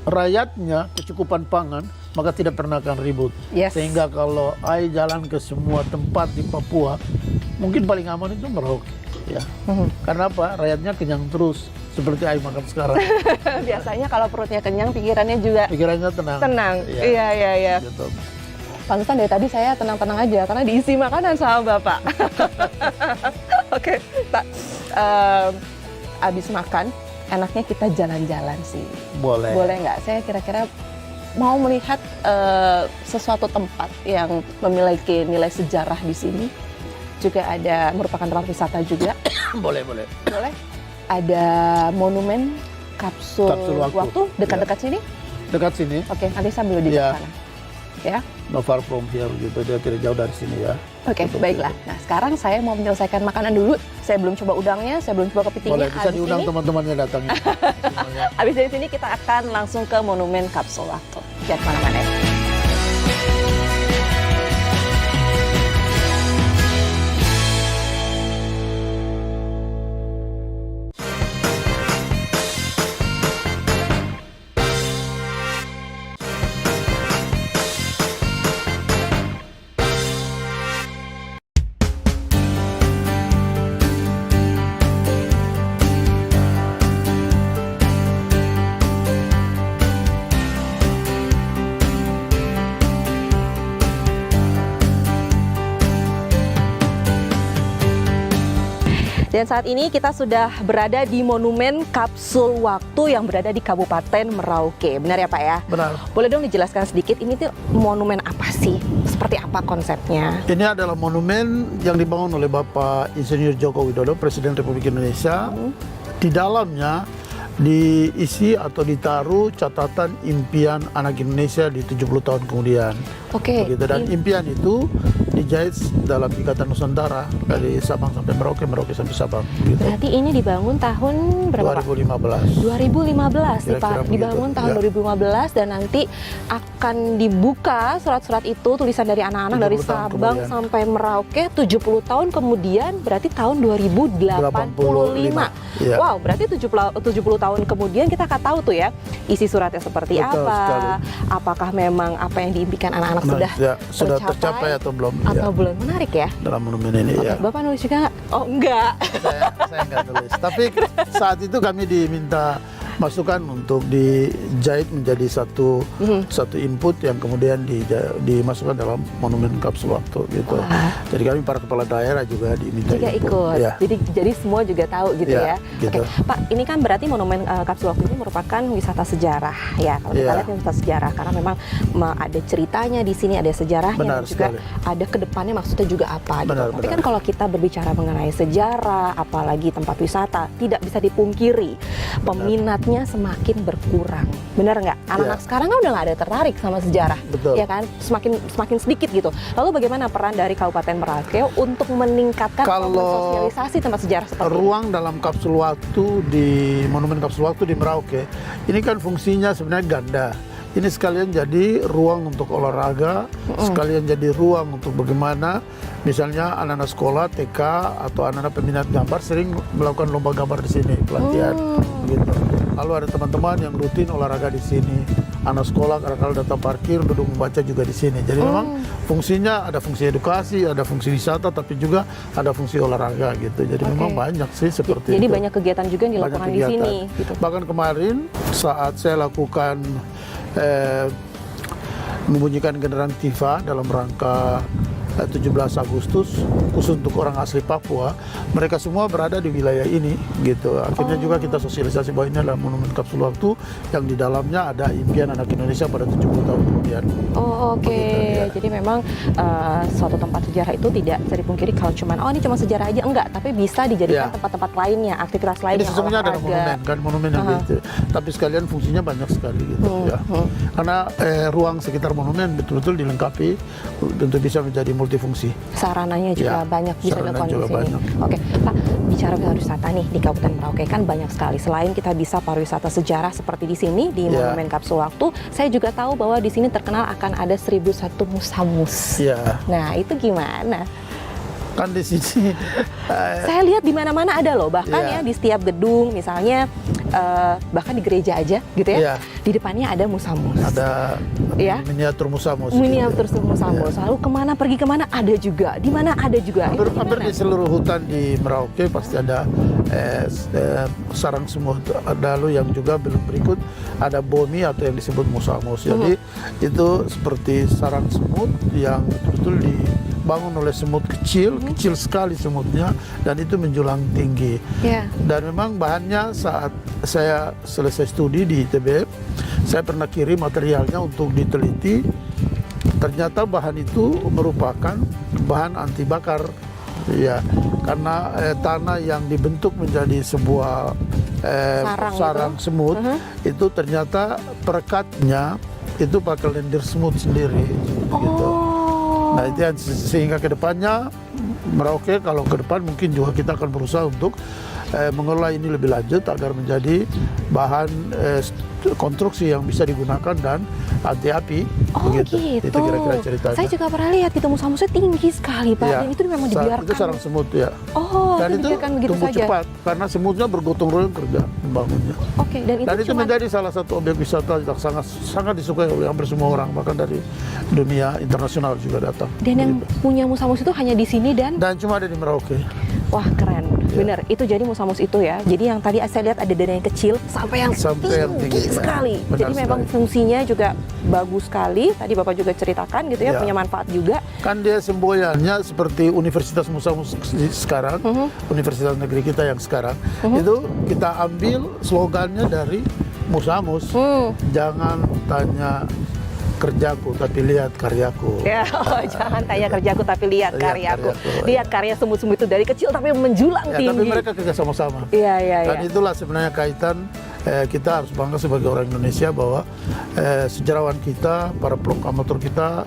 rakyatnya kecukupan pangan, maka tidak pernah akan ribut. Sehingga kalau AI jalan ke semua tempat di Papua, mungkin paling aman itu Merauke. Ya. Karena apa? Rakyatnya kenyang terus, seperti AI makan sekarang. Biasanya kalau perutnya kenyang, pikirannya juga tenang. Iya. Gitu. Pantesan dari tadi saya tenang-tenang aja, karena diisi makanan sama Bapak. Oke, Pak. Abis makan, enaknya kita jalan-jalan sih. Boleh nggak? Saya kira-kira mau melihat sesuatu tempat yang memiliki nilai sejarah di sini. Juga ada merupakan tempat wisata juga. Boleh. Ada monumen kapsul waktu dekat-dekat sini? Dekat sini. Oke, nanti sambil di sana. Ya. No far from here gitu, dia tidak jauh dari sini ya. Oke, baiklah. Nah, sekarang saya mau menyelesaikan makanan dulu. Saya belum coba udangnya, saya belum coba kepitingnya. Boleh, bisa diundang teman-temannya datangnya. Habis dari sini kita akan langsung ke monumen kapsul waktu. Jangan kemana-mana ya. Dan saat ini kita sudah berada di Monumen Kapsul Waktu yang berada di Kabupaten Merauke. Benar ya Pak ya? Benar. Boleh dong dijelaskan sedikit, ini tuh monumen apa sih? Seperti apa konsepnya? Ini adalah monumen yang dibangun oleh Bapak Insinyur Joko Widodo, Presiden Republik Indonesia. Di dalamnya diisi atau ditaruh catatan impian anak Indonesia di 70 tahun kemudian. Oke. Begitu. Dan impian itu dijahit dalam Ikatan Nusantara dari Sabang sampai Merauke, Merauke sampai Sabang. Gitu. Berarti ini dibangun tahun berapa Pak? 2015. 2015 nih Pak, Kira-kira dibangun begitu, tahun ya. 2015 dan nanti akan dibuka surat-surat itu, tulisan dari anak-anak dari 70 tahun Sabang kemudian. sampai Merauke 70 tahun kemudian, berarti tahun 2085. Ya. Wow, berarti 70 tahun kemudian kita akan tahu tuh ya isi suratnya seperti Betul apa, sekali. apakah memang apa yang diimpikan anak-anak sudah tercapai atau belum? atau Ya, belum. Menarik ya. dalam monumen ini Oke, ya. Bapak nulis juga nggak? Oh enggak. Saya nggak tulis. Tapi saat itu kami diminta masukan untuk dijahit menjadi satu input yang kemudian dimasukkan dalam monumen kapsul waktu gitu. Wah. Jadi kami para kepala daerah juga diminta Juga input. ikut. Ya. Jadi semua juga tahu gitu ya. Ya, gitu. Oke, Pak, ini kan berarti monumen kapsul waktu ini merupakan wisata sejarah ya. Kalau kita Ya. lihat wisata sejarah karena memang ada ceritanya di sini, ada sejarahnya Benar dan juga sekali. ada kedepannya maksudnya juga apa gitu. Benar, Tapi benar. kan kalau kita berbicara mengenai sejarah, apalagi tempat wisata, tidak bisa dipungkiri peminatnya semakin berkurang. Benar nggak? Anak-anak Ya. sekarang kan udah nggak ada tertarik sama sejarah. Betul. Ya kan? Semakin sedikit gitu. Lalu bagaimana peran dari Kabupaten Merauke untuk meningkatkan Kalau sosialisasi tempat sejarah seperti ini? Ruang dalam kapsul waktu di monumen kapsul waktu di Merauke ini kan fungsinya sebenarnya ganda. Ini sekalian jadi ruang untuk olahraga, sekalian jadi ruang untuk bagaimana misalnya anak-anak sekolah TK atau anak-anak peminat gambar sering melakukan lomba gambar di sini, pelatihan gitu. Lalu ada teman-teman yang rutin olahraga di sini. Anak sekolah kadang-kadang datang parkir duduk membaca juga di sini. Jadi memang fungsinya ada fungsi edukasi, ada fungsi wisata, tapi juga ada fungsi olahraga gitu. Jadi memang banyak sih seperti Jadi itu. banyak kegiatan juga yang dilakukan Banyak di kegiatan. sini gitu. Bahkan kemarin saat saya lakukan membunyikan genderang tifa dalam rangka 17 Agustus khusus untuk orang asli Papua, mereka semua berada di wilayah ini gitu. Akhirnya juga kita sosialisasi bahwa ini adalah monumen kapsul waktu yang di dalamnya ada impian anak Indonesia pada 70 tahun kemudian. Oh, oke. Begitu, ya. Jadi memang suatu tempat sejarah itu tidak bisa dipungkiri kalau ini cuma sejarah aja, enggak, tapi bisa dijadikan Ya. tempat-tempat lainnya, aktivitas Ini lainnya, sesungguhnya adalah monumen, kan monumen yang gitu. Tapi sekalian fungsinya banyak sekali gitu ya. Karena ruang sekitar monumen betul-betul dilengkapi untuk bisa menjadi multifungsi. Sarananya juga Ya, banyak bisa sarana dilakukan di juga sini. banyak. Oke, Pak, bicara pariwisata nih di Kabupaten Merauke kan banyak sekali. Selain kita bisa pariwisata sejarah seperti di sini di Ya. Monumen Kapsul Waktu, saya juga tahu bahwa di sini terkenal akan ada 1001 musamus. Ya, Nah, itu gimana? kan di sini Saya lihat di mana-mana ada loh, bahkan ya Iya. di setiap gedung misalnya bahkan di gereja aja gitu ya. Iya. Di depannya ada musamus. ada Ya. miniatur musamus. Miniatur gitu. musamus. Lalu kemana pergi kemana ada juga. Di mana ada juga. Itu Hampir gimana? di seluruh hutan di Merauke pasti ada sarang semut. Lalu yang juga belum berikut ada bomi atau yang disebut musamus. Jadi itu seperti sarang semut yang betul-betul dibangun oleh semut kecil sekali semutnya dan itu menjulang tinggi. Ya. Dan memang bahannya saat saya selesai studi di ITB, saya pernah kirim materialnya untuk diteliti. Ternyata bahan itu merupakan bahan anti bakar, ya, karena tanah yang dibentuk menjadi sebuah Sarang semut itu ternyata perekatnya itu pakai lendir semut sendiri, gitu. Oh. Nah itu yang sehingga kedepannya Merauke kalau ke depan mungkin juga kita akan berusaha untuk mengelola ini lebih lanjut agar menjadi bahan konstruksi yang bisa digunakan dan anti api. Oh gitu. Itu kira-kira ceritanya. Saya juga pernah lihat gitu musamusnya tinggi sekali Pak. Iya. Dan itu memang dibiarkan. Itu sarang semut ya. Oh, Dan itu itu dibiarkan begitu tumbuh saja. cepat karena semutnya bergotong royong kerja membangunnya. Oke, dan itu itu cuma menjadi salah satu objek wisata yang sangat disukai oleh hampir semua orang, bahkan dari dunia internasional juga datang. dan yang Begitu. punya musamus itu hanya di sini dan Dan cuma ada di Merauke. wah keren. benar. Itu jadi Musamus itu ya. Jadi yang tadi saya lihat ada dana yang kecil sampai yang tinggi sekali. Benar Jadi memang sekali. fungsinya juga bagus sekali. Tadi Bapak juga ceritakan gitu ya, punya manfaat juga. Kan dia semboyannya seperti Universitas Musamus sekarang, Universitas Negeri kita yang sekarang, itu kita ambil slogannya dari Musamus. Jangan tanya kerjaku tapi lihat karyaku. Ya, jangan tanya kerjaku tapi lihat Lihat karyaku. karyaku, Lihat karya semut-semut itu dari kecil tapi menjulang Ya, tinggi. tapi mereka kerja sama-sama. Iya, iya, Dan iya. itulah sebenarnya kaitan kita harus bangga sebagai orang Indonesia bahwa sejarawan kita, para proklamator kita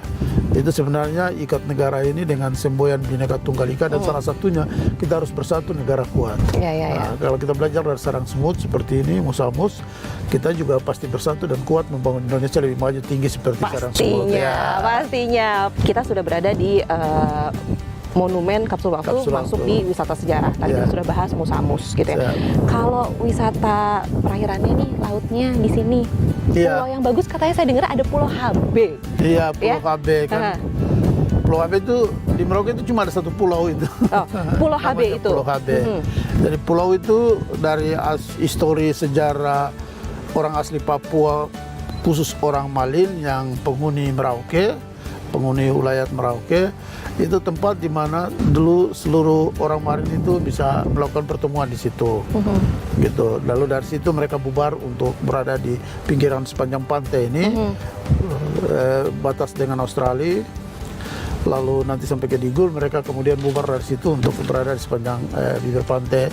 itu sebenarnya ikat negara ini dengan semboyan Bhinneka Tunggal Ika dan salah satunya kita harus bersatu negara kuat. Iya, iya, iya. Nah, kalau kita belajar dari sarang semut seperti ini, Musamus, kita juga pasti bersatu dan kuat membangun Indonesia lebih maju tinggi seperti sarang semut. Pastinya. Kita sudah berada di Monumen Kapsul Waktu, Kapsul masuk Waktu. di wisata sejarah. Tadi Ya. kita sudah bahas Musamus gitu ya. Ya. Kalau wisata perairannya nih, lautnya di sini. Iya. Pulau yang bagus katanya saya dengar ada Pulau HB. Iya, Pulau Ya? KB kan. Aha. Pulau HB itu di Merauke itu cuma ada satu pulau itu. Oh, Pulau HB Namanya itu. Pulau HB. Jadi pulau itu dari histori sejarah orang asli Papua, khusus orang Malin yang penghuni Merauke, penghuni wilayah Merauke, itu tempat di mana dulu seluruh orang Malin itu bisa melakukan pertemuan di situ. Gitu. Lalu dari situ mereka bubar untuk berada di pinggiran sepanjang pantai ini, batas dengan Australia. Lalu nanti sampai ke Digul, mereka kemudian bubar dari situ untuk berada di sepanjang bibir pantai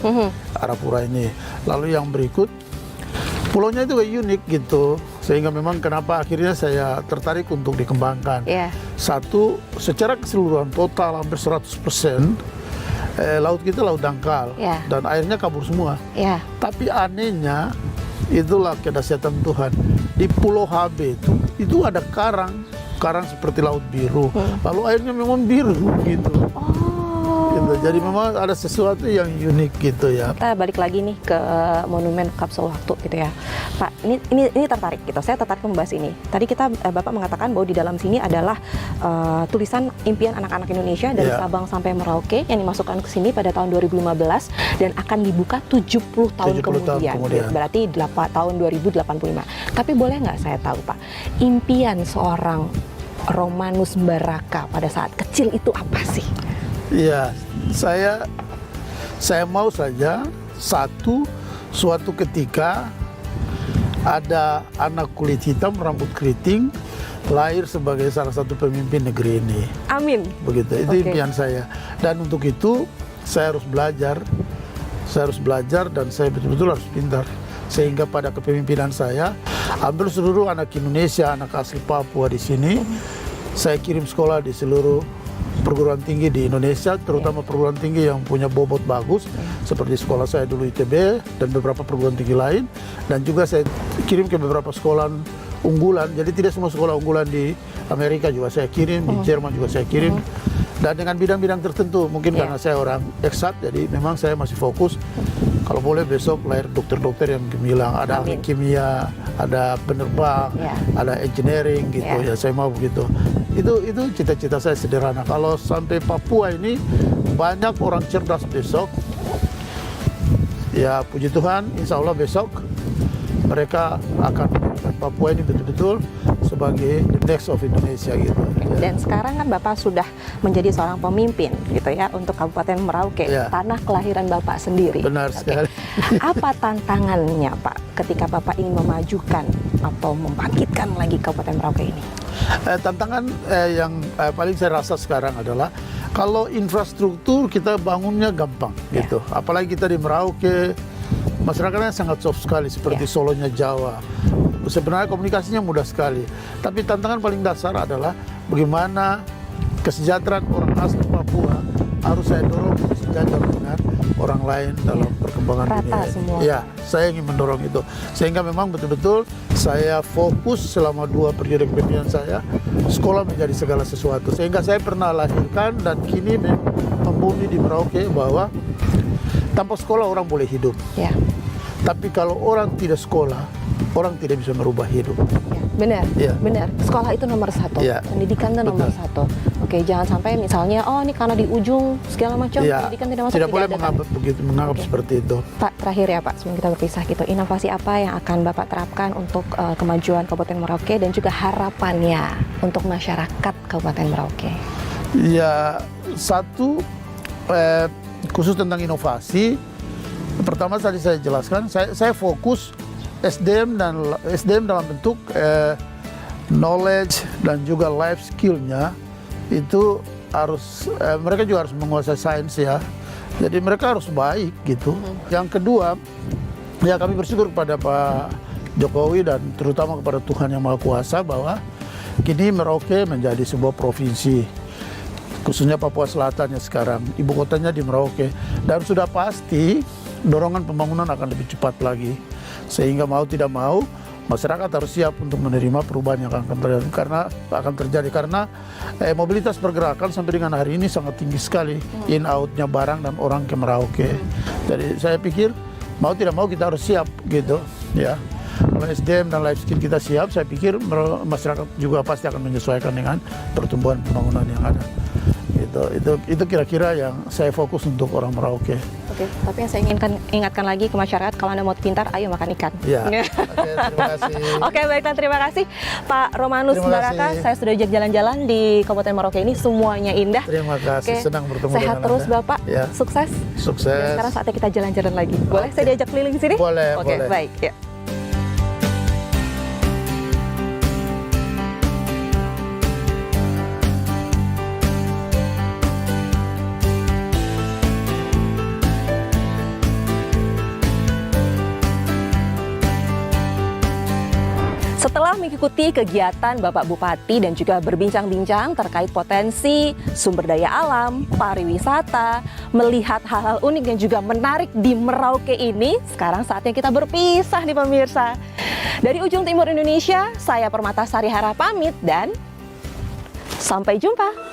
Arapura ini. Lalu yang berikut, pulaunya itu unik gitu, sehingga memang kenapa akhirnya saya tertarik untuk dikembangkan. Iya. Satu, secara keseluruhan total hampir 100%, laut kita laut dangkal, Ya. dan airnya kabur semua. Ya. Tapi anehnya, itulah kedahsyatan Tuhan. Di Pulau HB itu ada karang seperti laut biru. Lalu airnya memang biru gitu. Gitu. Jadi memang ada sesuatu yang unik gitu ya. Kita balik lagi nih ke Monumen Kapsul Waktu gitu ya, Pak. Ini tertarik gitu. Saya tertarik membahas ini. Tadi kita Bapak mengatakan bahwa di dalam sini adalah tulisan impian anak-anak Indonesia dari Ya. Sabang sampai Merauke yang dimasukkan ke sini pada tahun 2015 dan akan dibuka 70 tahun 70 tahun kemudian. Berarti tahun 2085. Tapi boleh nggak saya tahu, Pak, impian seorang Romanus Baraka pada saat kecil itu apa sih? Iya, saya mau saja suatu ketika ada anak kulit hitam rambut keriting lahir sebagai salah satu pemimpin negeri ini. Amin. Begitu, itu Oke. impian saya. Dan untuk itu saya harus belajar dan saya betul-betul harus pintar. Sehingga pada kepemimpinan saya, hampir seluruh anak Indonesia, anak asli Papua di sini, saya kirim sekolah di seluruh perguruan tinggi di Indonesia, terutama perguruan tinggi yang punya bobot bagus, seperti sekolah saya dulu ITB dan beberapa perguruan tinggi lain, dan juga saya kirim ke beberapa sekolah unggulan. Jadi tidak semua sekolah unggulan di Amerika juga saya kirim, di Jerman juga saya kirim, dan dengan bidang-bidang tertentu. Mungkin karena saya orang eksat, jadi memang saya masih fokus. Kalau boleh besok lahir dokter-dokter yang gemilang, ada ahli Amin. kimia, ada penerbang, Ya. ada engineering gitu Ya. ya. Saya mau begitu. Itu cita-cita saya sederhana. Kalau sampai Papua ini banyak orang cerdas besok, ya puji Tuhan, insya Allah besok mereka akan menjadikan Papua ini betul-betul sebagai the next of Indonesia gitu. Ya. Dan sekarang kan Bapak sudah menjadi seorang pemimpin gitu ya untuk Kabupaten Merauke, Ya. tanah kelahiran Bapak sendiri. Benar Oke. sekali. Apa tantangannya Pak ketika Bapak ingin memajukan atau membangkitkan lagi Kabupaten Merauke ini? Tantangan yang paling saya rasa sekarang adalah kalau infrastruktur kita bangunnya gampang Ya. gitu. Apalagi kita di Merauke, masyarakatnya sangat soft sekali seperti Ya. Solonya Jawa. Sebenarnya komunikasinya mudah sekali. Tapi tantangan paling dasar adalah bagaimana kesejahteraan orang asli Papua harus saya dorong sejajar dengan orang lain dalam perkembangan Rata dunia. semua. Ya, saya ingin mendorong itu. Sehingga memang betul-betul saya fokus selama 2 periode kepemimpinan saya, sekolah menjadi segala sesuatu. Sehingga saya pernah lahirkan dan kini membumi di Merauke bahwa tanpa sekolah orang boleh hidup. Ya, Tapi kalau orang tidak sekolah, orang tidak bisa merubah hidup. benar, Ya. benar. Sekolah itu nomor 1, Ya. pendidikan itu nomor Betul. 1. Oke, jangan sampai misalnya, oh ini karena di ujung segala macam, Iya, pendidikan tidak masuk. tidak boleh ada, kan? menganggap Oke. seperti itu. Pak, terakhir ya Pak, sebelum kita berpisah gitu, inovasi apa yang akan Bapak terapkan untuk kemajuan Kabupaten Merauke dan juga harapannya untuk masyarakat Kabupaten Merauke? Ya, satu khusus tentang inovasi. Pertama tadi saya jelaskan, saya fokus SDM dalam bentuk knowledge dan juga life skill-nya itu harus mereka juga harus menguasai sains ya. Jadi mereka harus baik gitu. Yang kedua, ya kami bersyukur kepada Pak Jokowi dan terutama kepada Tuhan Yang Maha Kuasa bahwa kini Merauke menjadi sebuah provinsi, khususnya Papua Selatan ya sekarang, ibu kotanya di Merauke, dan sudah pasti dorongan pembangunan akan lebih cepat lagi, sehingga mau tidak mau masyarakat harus siap untuk menerima perubahan yang akan terjadi karena mobilitas pergerakan sampai dengan hari ini sangat tinggi sekali, in outnya barang dan orang ke Merauke. Jadi saya pikir mau tidak mau kita harus siap gitu ya. Kalau SDM dan life skill kita siap, saya pikir masyarakat juga pasti akan menyesuaikan dengan pertumbuhan pembangunan yang ada. Itu kira-kira yang saya fokus untuk orang Merauke. Oke, tapi yang saya ingatkan lagi ke masyarakat, kalau Anda mau pintar, ayo makan ikan. Ya. Oke, terima kasih. Oke, baiklah, terima kasih Pak Romanus Terima Baraka. kasih. Saya sudah ajak jalan-jalan di Kabupaten Merauke ini, semuanya indah. Terima kasih, Oke, senang bertemu sehat dengan terus Anda. Bapak, Ya. sukses. Sukses. Dan sekarang saatnya kita jalan-jalan lagi. Boleh saya diajak keliling sini? Boleh, Oke, boleh. baik. Ya. Setelah mengikuti kegiatan Bapak Bupati dan juga berbincang-bincang terkait potensi sumber daya alam, pariwisata, melihat hal-hal unik dan juga menarik di Merauke ini, sekarang saatnya kita berpisah nih pemirsa. Dari ujung timur Indonesia, saya Permata Sarihara pamit dan sampai jumpa.